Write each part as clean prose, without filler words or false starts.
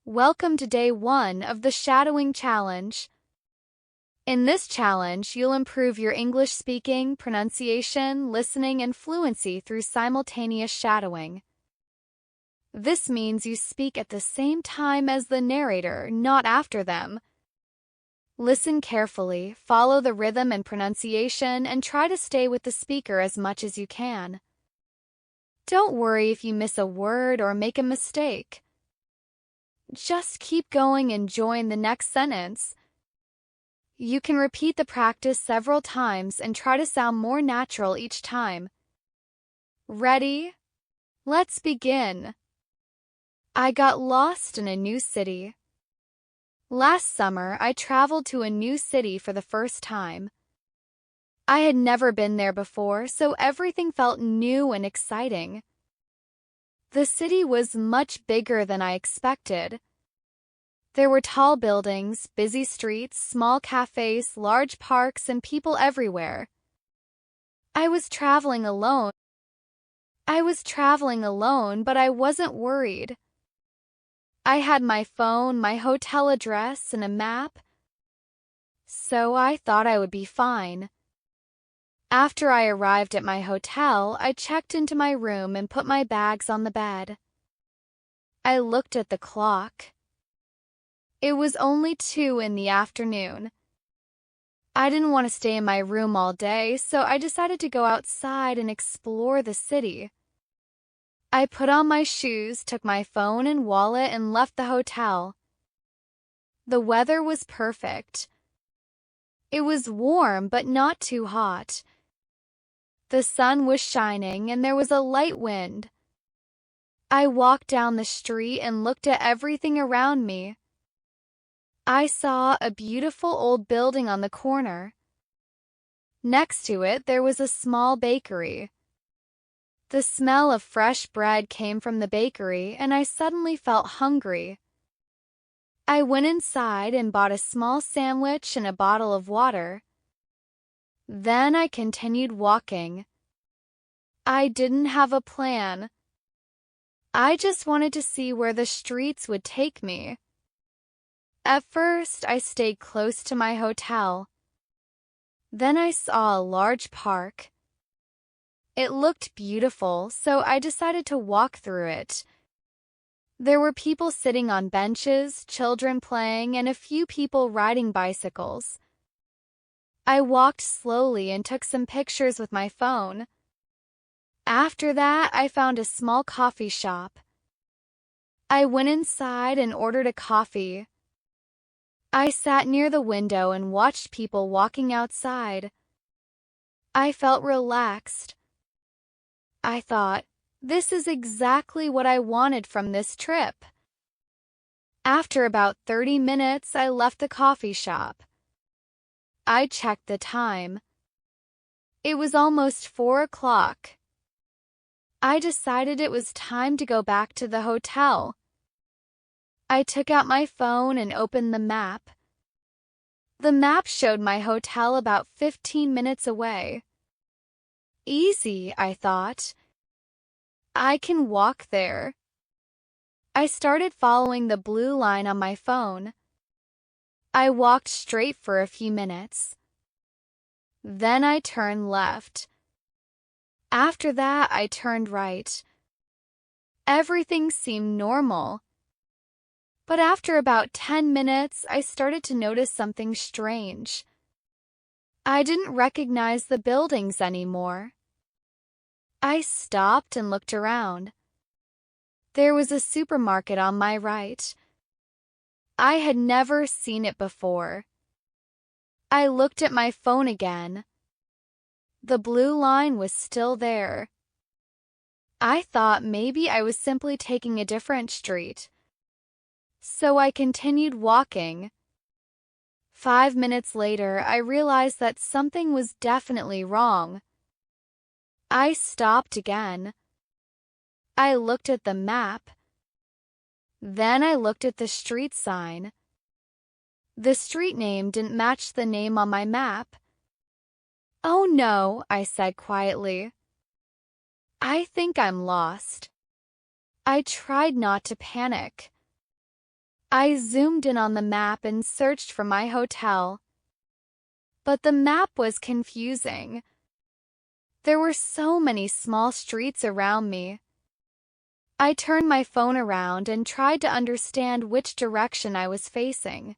Welcome to day 1 of the Shadowing Challenge. In this challenge, you'll improve your English speaking, pronunciation, listening, and fluency through simultaneous shadowing. This means you speak at the same time as the narrator, not after them. Listen carefully, follow the rhythm and pronunciation, and try to stay with the speaker as much as you can. Don't worry if you miss a word or make a mistake. Just keep going and join the next sentence. You can repeat the practice several times and try to sound more natural each time. Ready? Let's begin. I got lost in a new city. Last summer, I traveled to a new city for the first time. I had never been there before, so everything felt new and exciting. The city was much bigger than I expected. There were tall buildings, busy streets, small cafes, large parks, and people everywhere. I was traveling alone, but I wasn't worried. I had my phone, my hotel address, and a map, so I thought I would be fine. After I arrived at my hotel, I checked into my room and put my bags on the bed. I looked at the clock. It was only 2 in the afternoon. I didn't want to stay in my room all day, so I decided to go outside and explore the city. I put on my shoes, took my phone and wallet, and left the hotel. The weather was perfect. It was warm, but not too hot. The sun was shining, and there was a light wind. I walked down the street and looked at everything around me. I saw a beautiful old building on the corner. Next to it, there was a small bakery. The smell of fresh bread came from the bakery, and I suddenly felt hungry. I went inside and bought a small sandwich and a bottle of water. Then I continued walking. I didn't have a plan. I just wanted to see where the streets would take me. At first, I stayed close to my hotel. Then I saw a large park. It looked beautiful, so I decided to walk through it. There were people sitting on benches, children playing, and a few people riding bicycles. I walked slowly and took some pictures with my phone. After that, I found a small coffee shop. I went inside and ordered a coffee. I sat near the window and watched people walking outside. I felt relaxed. I thought, this is exactly what I wanted from this trip. After about 30 minutes, I left the coffee shop. I checked the time. It was almost 4 o'clock. I decided it was time to go back to the hotel. I took out my phone and opened the map. The map showed my hotel about 15 minutes away. Easy, I thought. I can walk there. I started following the blue line on my phone. I walked straight for a few minutes. Then I turned left. After that, I turned right. Everything seemed normal. But after about 10 minutes, I started to notice something strange. I didn't recognize the buildings anymore. I stopped and looked around. There was a supermarket on my right. I had never seen it before. I looked at my phone again. The blue line was still there. I thought maybe I was simply taking a different street. So I continued walking. 5 minutes later, I realized that something was definitely wrong. I stopped again. I looked at the map. Then I looked at the street sign. The street name didn't match the name on my map. Oh no, I said quietly. I think I'm lost. I tried not to panic. I zoomed in on the map and searched for my hotel. But the map was confusing. There were so many small streets around me. I turned my phone around and tried to understand which direction I was facing.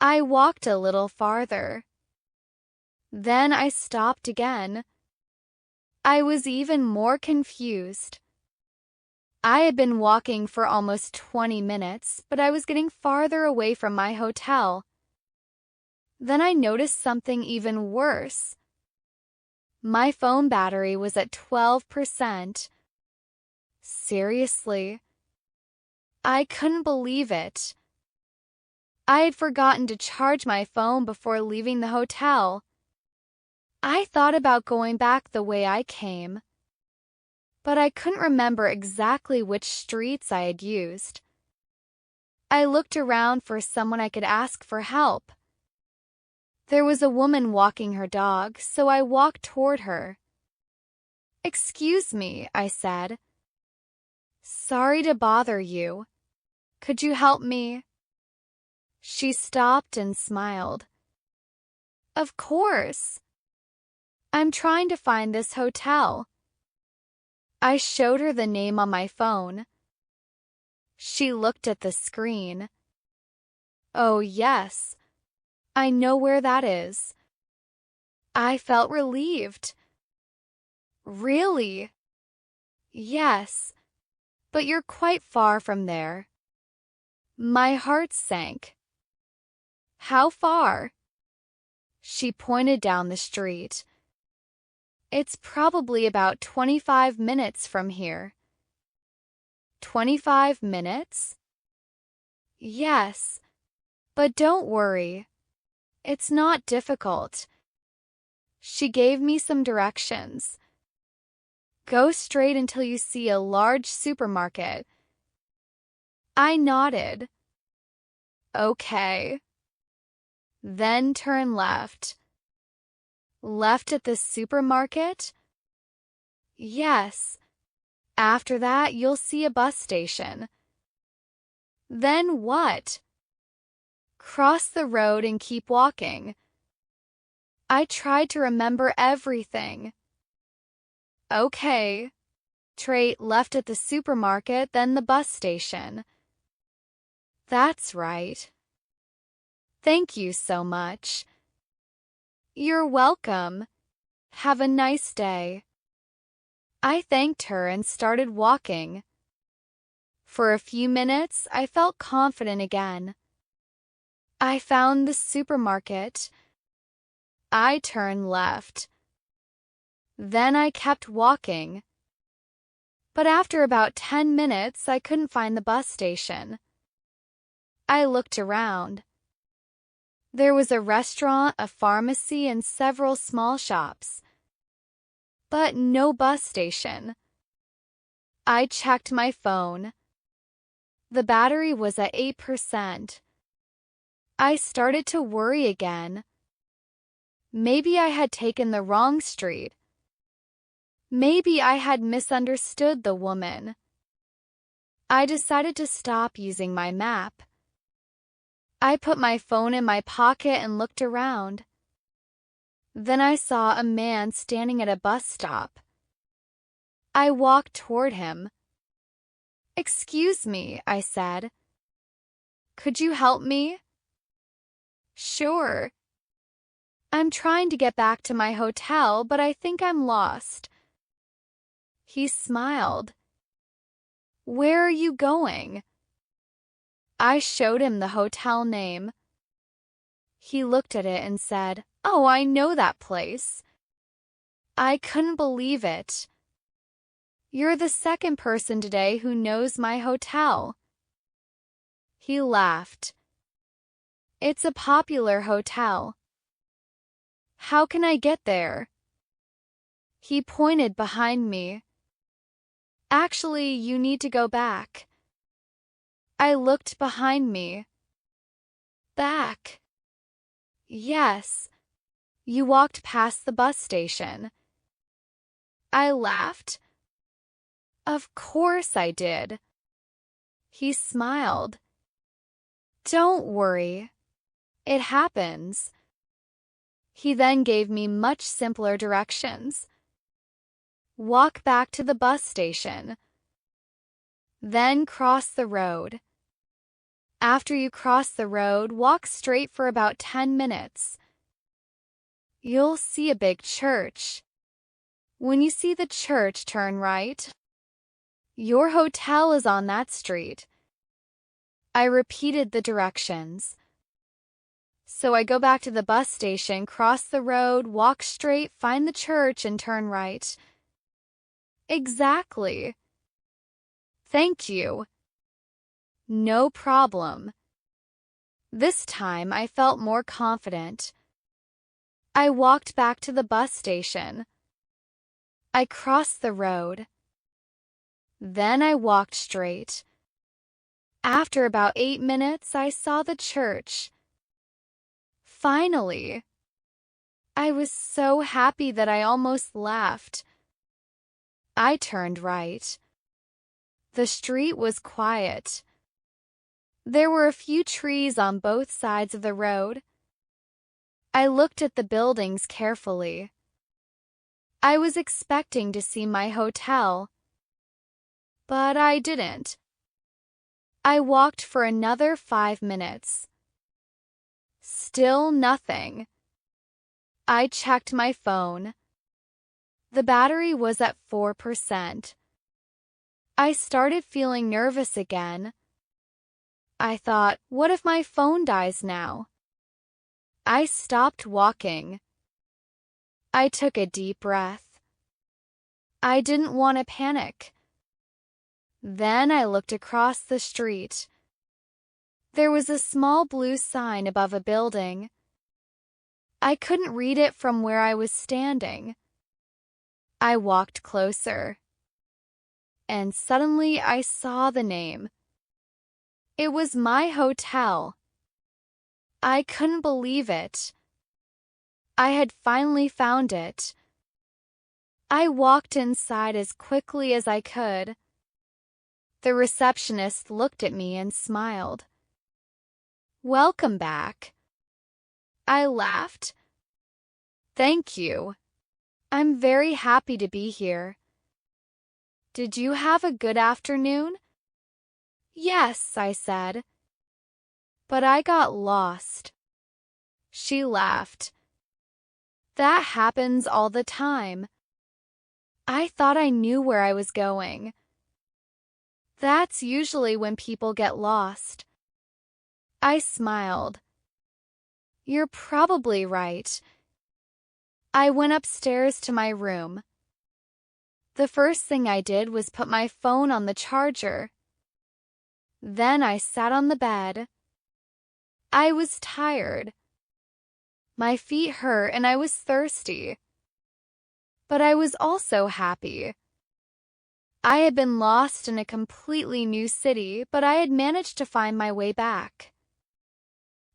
I walked a little farther. Then I stopped again. I was even more confused. I had been walking for almost 20 minutes, but I was getting farther away from my hotel. Then I noticed something even worse. My phone battery was at 12%. Seriously? I couldn't believe it. I had forgotten to charge my phone before leaving the hotel. I thought about going back the way I came, but I couldn't remember exactly which streets I had used. I looked around for someone I could ask for help. There was a woman walking her dog, so I walked toward her. "Excuse me," I said. "Sorry to bother you. Could you help me?" She stopped and smiled. "Of course. I'm trying to find this hotel." I showed her the name on my phone. She looked at the screen. "Oh, yes. I know where that is." I felt relieved. "Really?" "Yes, but you're quite far from there." My heart sank. "How far?" She pointed down the street. "It's probably about 25 minutes from here." 25 minutes? Yes, but don't worry. It's not difficult. She gave me some directions. "Go straight until you see a large supermarket." I nodded. "Okay." "Then turn left." "Left at the supermarket?" "Yes. After that, you'll see a bus station." "Then what?" "Cross the road and keep walking." I tried to remember everything. "Okay." Straight left at the supermarket, then the bus station. That's right. Thank you so much. You're welcome. Have a nice day. I thanked her and started walking. For a few minutes, I felt confident again. I found the supermarket. I turned left. Then I kept walking. But after about 10 minutes, I couldn't find the bus station. I looked around. There was a restaurant, a pharmacy, and several small shops. But no bus station. I checked my phone. The battery was at 8%. I started to worry again. Maybe I had taken the wrong street. Maybe I had misunderstood the woman. I decided to stop using my map. I put my phone in my pocket and looked around. Then I saw a man standing at a bus stop. I walked toward him. "Excuse me," I said. "Could you help me?" "Sure. I'm trying to get back to my hotel, but I think I'm lost." He smiled. "Where are you going?" I showed him the hotel name. He looked at it and said, "Oh, I know that place." I couldn't believe it. "You're the second person today who knows my hotel." He laughed. "It's a popular hotel." "How can I get there?" He pointed behind me. "Actually, you need to go back." I looked behind me. Back. Yes. You walked past the bus station. I laughed. "Of course I did." He smiled. Don't worry. It happens. He then gave me much simpler directions. Walk back to the bus station. Then cross the road. After you cross the road, walk straight for about 10 minutes. You'll see a big church. When you see the church, turn right. Your hotel is on that street. I repeated the directions. So I go back to the bus station, cross the road, walk straight, find the church, and turn right. Exactly. Thank you. No problem. This time I felt more confident. I walked back to the bus station. I crossed the road. Then I walked straight. After about 8 minutes, I saw the church. Finally. I was so happy that I almost laughed. I turned right. The street was quiet. There were a few trees on both sides of the road. I looked at the buildings carefully. I was expecting to see my hotel, but I didn't. I walked for another 5 minutes. Still nothing. I checked my phone. The battery was at 4%. I started feeling nervous again. I thought, what if my phone dies now? I stopped walking. I took a deep breath. I didn't want to panic. Then I looked across the street. There was a small blue sign above a building. I couldn't read it from where I was standing. I walked closer. And suddenly I saw the name. It was my hotel. I couldn't believe it. I had finally found it. I walked inside as quickly as I could. The receptionist looked at me and smiled. Welcome back. I laughed. Thank you. I'm very happy to be here. Did you have a good afternoon? Yes, I said. But I got lost. She laughed. That happens all the time. I thought I knew where I was going. That's usually when people get lost. I smiled. You're probably right. I went upstairs to my room. The first thing I did was put my phone on the charger. Then I sat on the bed. I was tired. My feet hurt and I was thirsty. But I was also happy. I had been lost in a completely new city, but I had managed to find my way back.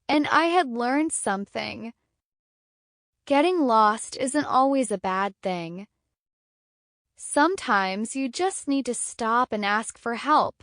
And I had learned something. Getting lost isn't always a bad thing. Sometimes you just need to stop and ask for help.